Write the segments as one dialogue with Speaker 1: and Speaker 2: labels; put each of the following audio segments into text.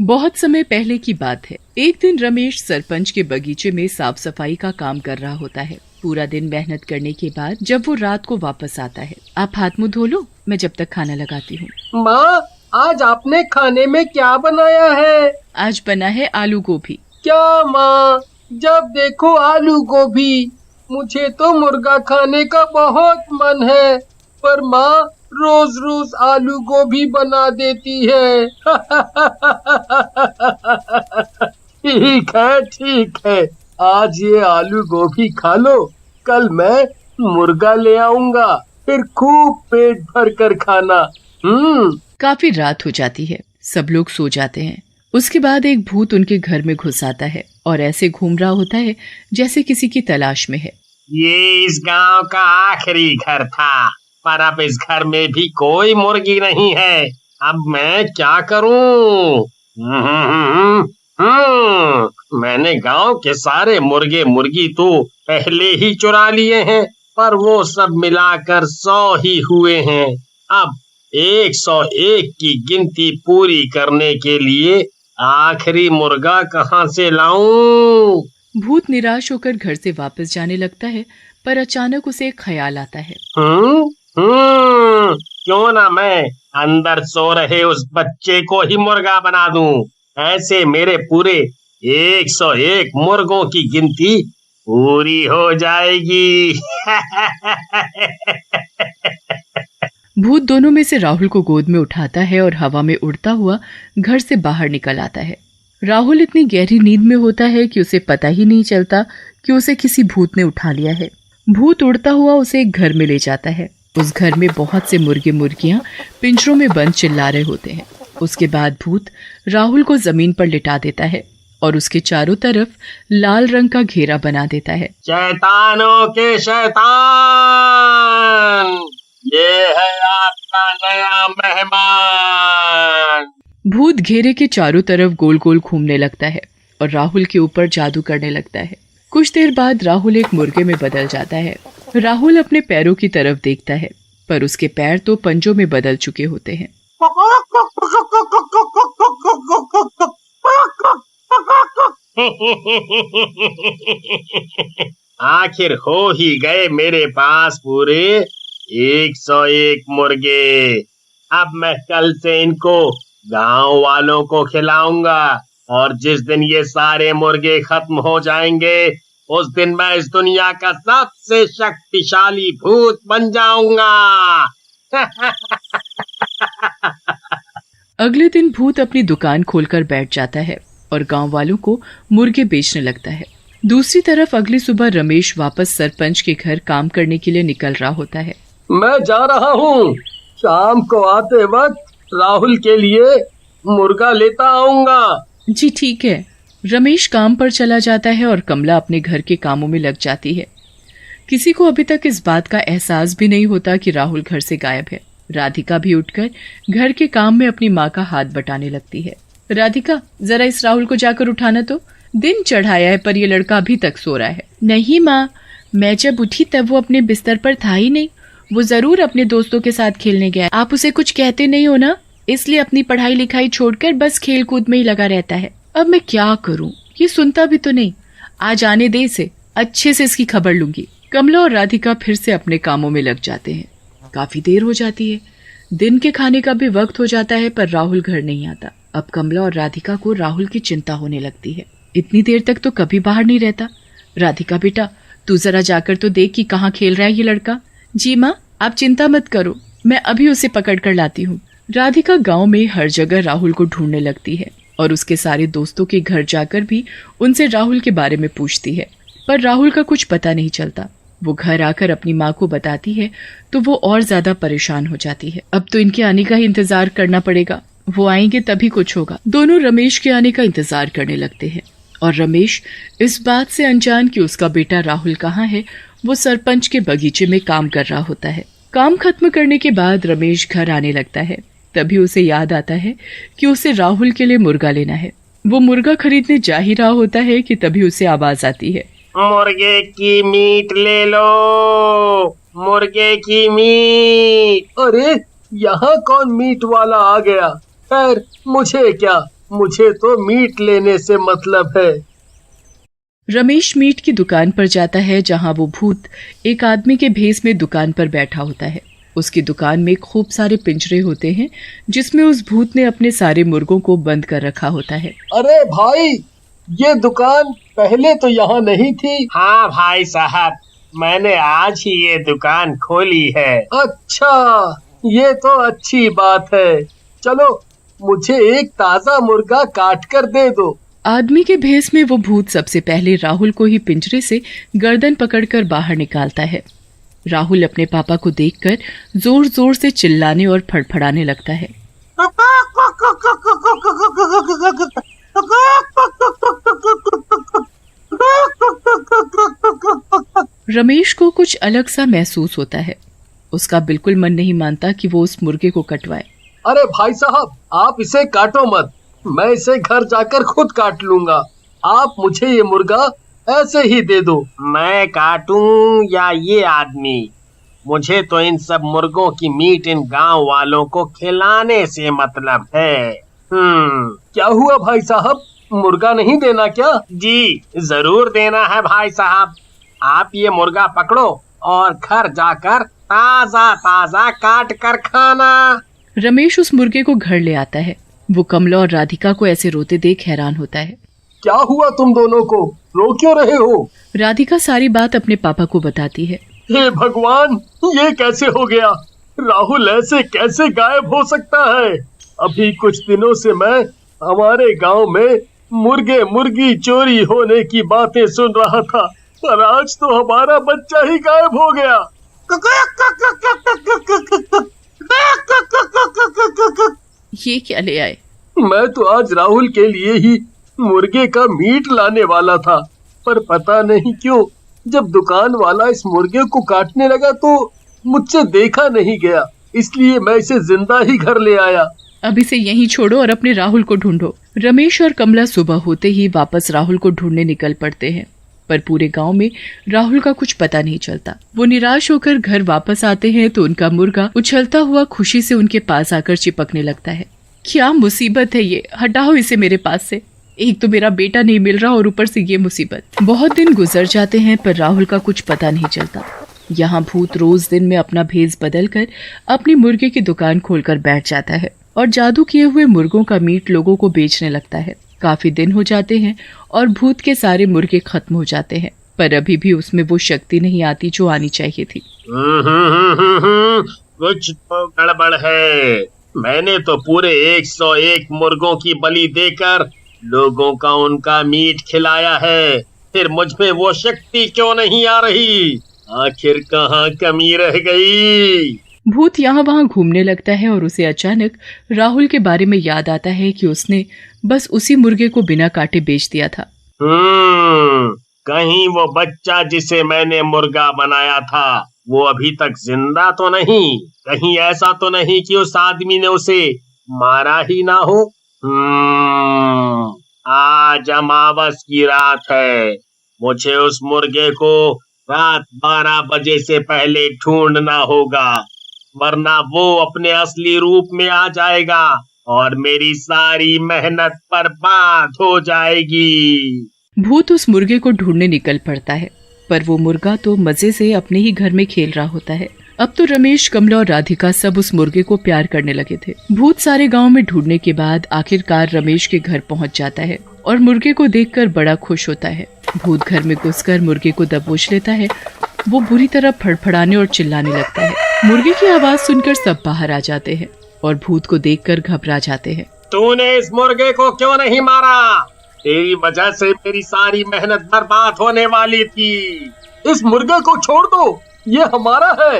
Speaker 1: बहुत समय पहले की बात है। एक दिन रमेश सरपंच के बगीचे में साफ सफाई का काम कर रहा होता है। पूरा दिन मेहनत करने के बाद जब वो रात को वापस आता है, आप हाथ मुंह धो लो, मैं जब तक खाना लगाती हूँ।
Speaker 2: माँ, आज आपने खाने में क्या बनाया है?
Speaker 1: आज बना है आलू गोभी।
Speaker 2: क्या माँ, जब देखो आलू गोभी। मुझे तो मुर्गा खाने का बहुत मन है, पर माँ रोज रोज आलू गोभी बना देती है। ठीक है, आज ये आलू गोभी खा लो, कल मैं मुर्गा ले आऊंगा, फिर खूब पेट भर कर खाना।
Speaker 1: काफी रात हो जाती है, सब लोग सो जाते हैं। उसके बाद एक भूत उनके घर में घुस आता है और ऐसे घूम रहा होता है जैसे किसी की तलाश में है।
Speaker 3: ये इस गांव का आखिरी घर था, पर अब इस घर में भी कोई मुर्गी नहीं है। अब मैं क्या करूं? मैंने गांव के सारे मुर्गे मुर्गी तो पहले ही चुरा लिए हैं, पर वो सब मिलाकर 100 ही हुए हैं। अब 101 की गिनती पूरी करने के लिए आखिरी मुर्गा कहाँ से लाऊं?
Speaker 1: भूत निराश होकर घर से वापस जाने लगता है, पर अचानक उसे एक ख्याल आता है।
Speaker 3: क्यों ना मैं अंदर सो रहे उस बच्चे को ही मुर्गा बना दूं। ऐसे मेरे पूरे 101 मुर्गों की गिनती पूरी हो जाएगी।
Speaker 1: भूत दोनों में से राहुल को गोद में उठाता है और हवा में उड़ता हुआ घर से बाहर निकल आता है। राहुल इतनी गहरी नींद में होता है कि उसे पता ही नहीं चलता कि उसे किसी भूत ने उठा लिया है। भूत उड़ता हुआ उसे एक घर में ले जाता है। उस घर में बहुत से मुर्गे मुर्गियां पिंजरों में बंद चिल्ला रहे होते हैं। उसके बाद भूत राहुल को जमीन पर लिटा देता है और उसके चारों तरफ लाल रंग का घेरा बना देता है।
Speaker 3: शैतानों के शैतान, ये है आपका नया मेहमान।
Speaker 1: भूत घेरे के चारों तरफ गोल गोल घूमने लगता है और राहुल के ऊपर जादू करने लगता है। कुछ देर बाद राहुल एक मुर्गे में बदल जाता है। राहुल अपने पैरों की तरफ देखता है, पर उसके पैर तो पंजों में बदल चुके होते हैं।
Speaker 3: आखिर हो ही गए मेरे पास पूरे 101 मुर्गे। अब मैं कल से इनको गांव वालों को खिलाऊंगा, और जिस दिन ये सारे मुर्गे खत्म हो जाएंगे उस दिन मैं इस दुनिया का सबसे शक्तिशाली भूत बन जाऊंगा।
Speaker 1: अगले दिन भूत अपनी दुकान खोलकर बैठ जाता है और गांव वालों को मुर्गे बेचने लगता है। दूसरी तरफ अगली सुबह रमेश वापस सरपंच के घर काम करने के लिए निकल रहा होता है।
Speaker 2: मैं जा रहा हूँ, शाम को आते वक्त राहुल के लिए मुर्गा लेता आऊंगा।
Speaker 1: जी ठीक है। रमेश काम पर चला जाता है और कमला अपने घर के कामों में लग जाती है। किसी को अभी तक इस बात का एहसास भी नहीं होता कि राहुल घर से गायब है। राधिका भी उठकर घर के काम में अपनी माँ का हाथ बटाने लगती है। राधिका, जरा इस राहुल को जाकर उठाना तो। दिन चढ़ाया है पर ये लड़का अभी तक सो रहा है। नहीं माँ, मैं जब उठी तब वो अपने बिस्तर पर था ही नहीं। वो जरूर अपने दोस्तों के साथ खेलने गया। आप उसे कुछ कहते नहीं हो ना, इसलिए अपनी पढ़ाई लिखाई छोड़कर बस खेल कूद में ही लगा रहता है। अब मैं क्या करूं, ये सुनता भी तो नहीं। आज आने दे इसे, अच्छे से इसकी खबर लूंगी। कमला और राधिका फिर से अपने कामों में लग जाते हैं। काफी देर हो जाती है। दिन के खाने का भी वक्त हो जाता है, पर राहुल घर नहीं आता। अब कमला और राधिका को राहुल की चिंता होने लगती है। इतनी देर तक तो कभी बाहर नहीं रहता। राधिका बेटा, तू जरा जाकर तो देख कि कहाँ खेल रहा है ये लड़का। जी माँ, आप चिंता मत करो, मैं अभी उसे पकड़ कर लाती हूँ। राधिका गांव में हर जगह राहुल को ढूंढने लगती है और उसके सारे दोस्तों के घर जाकर भी उनसे राहुल के बारे में पूछती है, पर राहुल का कुछ पता नहीं चलता। वो घर आकर अपनी माँ को बताती है तो वो और ज्यादा परेशान हो जाती है। अब तो इनके आने का ही इंतजार करना पड़ेगा, वो आएंगे तभी कुछ होगा। दोनों रमेश के आने का इंतजार करने लगते हैं और रमेश इस बात से अनजान कि उसका बेटा राहुल कहाँ है, वो सरपंच के बगीचे में काम कर रहा होता है। काम खत्म करने के बाद रमेश घर आने लगता है। तभी उसे याद आता है कि उसे राहुल के लिए मुर्गा लेना है। वो मुर्गा खरीदने जा ही रहा होता है कि तभी उसे आवाज आती है,
Speaker 3: मुर्गे की मीट ले लो, मुर्गे की मीट।
Speaker 2: अरे, यहाँ कौन मीट वाला आ गया? खैर मुझे क्या, मुझे तो मीट लेने से मतलब है।
Speaker 1: रमेश मीट की दुकान पर जाता है जहां वो भूत एक आदमी के भेस में दुकान पर बैठा होता है। उसकी दुकान में खूब सारे पिंजरे होते हैं जिसमें उस भूत ने अपने सारे मुर्गों को बंद कर रखा होता है।
Speaker 2: अरे भाई, ये दुकान पहले तो यहाँ नहीं थी।
Speaker 3: हाँ भाई साहब, मैंने आज ही ये दुकान खोली है।
Speaker 2: अच्छा, ये तो अच्छी बात है। चलो, मुझे एक ताजा मुर्गा काट कर दे दो।
Speaker 1: आदमी के भेस में वो भूत सबसे पहले राहुल को ही पिंजरे से गर्दन पकड़कर बाहर निकालता है। राहुल अपने पापा को देखकर जोर जोर से चिल्लाने और फड़फड़ाने लगता है। रमेश को कुछ अलग सा महसूस होता है। उसका बिल्कुल मन नहीं मानता कि वो उस मुर्गे को कटवाए।
Speaker 2: अरे भाई साहब, आप इसे काटो मत, मैं इसे घर जाकर खुद काट लूंगा। आप मुझे ये मुर्गा ऐसे ही दे दो।
Speaker 3: मैं काटूं या ये आदमी? मुझे तो इन सब मुर्गों की मीट इन गांव वालों को खिलाने से मतलब है।
Speaker 2: क्या हुआ भाई साहब, मुर्गा नहीं देना क्या?
Speaker 3: जी जरूर देना है भाई साहब। आप ये मुर्गा पकड़ो और घर जाकर ताजा ताजा काट कर खाना।
Speaker 1: रमेश उस मुर्गे को घर ले आता है। वो कमला और राधिका को ऐसे रोते देख हैरान होता है।
Speaker 2: क्या हुआ तुम दोनों को, रो क्यों रहे हो?
Speaker 1: राधिका सारी बात अपने पापा को बताती है।
Speaker 2: हे भगवान, ये कैसे हो गया? राहुल ऐसे कैसे गायब हो सकता है? अभी कुछ दिनों से मैं हमारे गांव में मुर्गे मुर्गी चोरी होने की बातें सुन रहा था, पर आज तो हमारा बच्चा ही गायब हो गया।
Speaker 1: ये क्या ले आए?
Speaker 2: मैं तो आज राहुल के लिए ही मुर्गे का मीट लाने वाला था, पर पता नहीं क्यों जब दुकान वाला इस मुर्गे को काटने लगा तो मुझसे देखा नहीं गया, इसलिए मैं इसे जिंदा ही घर ले आया।
Speaker 1: अब इसे यहीं छोड़ो और अपने राहुल को ढूंढो। रमेश और कमला सुबह होते ही वापस राहुल को ढूंढने निकल पड़ते हैं, पर पूरे गांव में राहुल का कुछ पता नहीं चलता। वो निराश होकर घर वापस आते हैं तो उनका मुर्गा उछलता हुआ खुशी से उनके पास आकर चिपकने लगता है। क्या मुसीबत है ये, हटाओ इसे मेरे पास से। एक तो मेरा बेटा नहीं मिल रहा और ऊपर से ये मुसीबत। बहुत दिन गुजर जाते हैं पर राहुल का कुछ पता नहीं चलता। यहाँ भूत रोज दिन में अपना भेष बदलकर अपनी मुर्गे की दुकान खोलकर बैठ जाता है और जादू किए हुए मुर्गों का मीट लोगों को बेचने लगता है। काफी दिन हो जाते हैं और भूत के सारे मुर्गे खत्म हो जाते हैं, पर अभी भी उसमें वो शक्ति नहीं आती जो आनी चाहिए थी।
Speaker 3: कुछ तो गड़बड़ है। मैंने तो पूरे 101 मुर्गों की बलि देकर लोगों का उनका मीट खिलाया है, फिर मुझ में वो शक्ति क्यों नहीं आ रही? आखिर कहाँ कमी रह गई?
Speaker 1: भूत यहाँ वहाँ घूमने लगता है और उसे अचानक राहुल के बारे में याद आता है कि उसने बस उसी मुर्गे को बिना काटे बेच दिया था।
Speaker 3: कहीं वो बच्चा जिसे मैंने मुर्गा बनाया था वो अभी तक जिंदा तो नहीं? कहीं ऐसा तो नहीं कि उस आदमी ने उसे मारा ही ना हो? आज अमावस की रात है। मुझे उस मुर्गे को रात 12 बजे से पहले ढूंढना होगा, वरना वो अपने असली रूप में आ जाएगा और मेरी सारी मेहनत बर्बाद हो जाएगी।
Speaker 1: भूत उस मुर्गे को ढूंढने निकल पड़ता है, पर वो मुर्गा तो मजे से अपने ही घर में खेल रहा होता है। अब तो रमेश, कमला और राधिका सब उस मुर्गे को प्यार करने लगे थे। भूत सारे गांव में ढूंढने के बाद आखिरकार रमेश के घर पहुंच जाता है और मुर्गे को देखकर बड़ा खुश होता है। भूत घर में घुसकर मुर्गे को दबोच लेता है। वो बुरी तरह फड़फड़ाने और चिल्लाने लगता है। मुर्गे की आवाज सुनकर सब बाहर आ जाते हैं और भूत को देखकर घबरा जाते हैं।
Speaker 3: तूने इस मुर्गे को क्यों नहीं मारा? तेरी वजह से मेरी सारी मेहनत बर्बाद होने वाली थी।
Speaker 2: इस मुर्गे को छोड़ दो, ये हमारा है।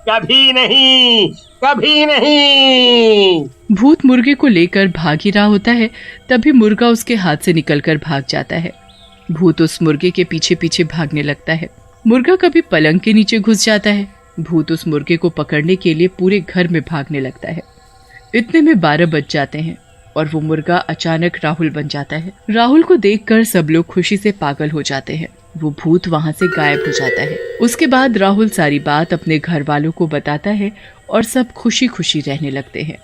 Speaker 3: कभी नहीं, कभी नहीं।
Speaker 1: भूत मुर्गे को लेकर भाग ही रहा होता है, तभी मुर्गा उसके हाथ से निकलकर भाग जाता है। भूत उस मुर्गे के पीछे पीछे भागने लगता है। मुर्गा कभी पलंग के नीचे घुस जाता है। भूत उस मुर्गे को पकड़ने के लिए पूरे घर में भागने लगता है। इतने में 12 बज जाते हैं और वो मुर्गा अचानक राहुल बन जाता है। राहुल को देखकर सब लोग खुशी से पागल हो जाते हैं। वो भूत वहाँ से गायब हो जाता है। उसके बाद राहुल सारी बात अपने घर वालों को बताता है और सब खुशी खुशी रहने लगते हैं।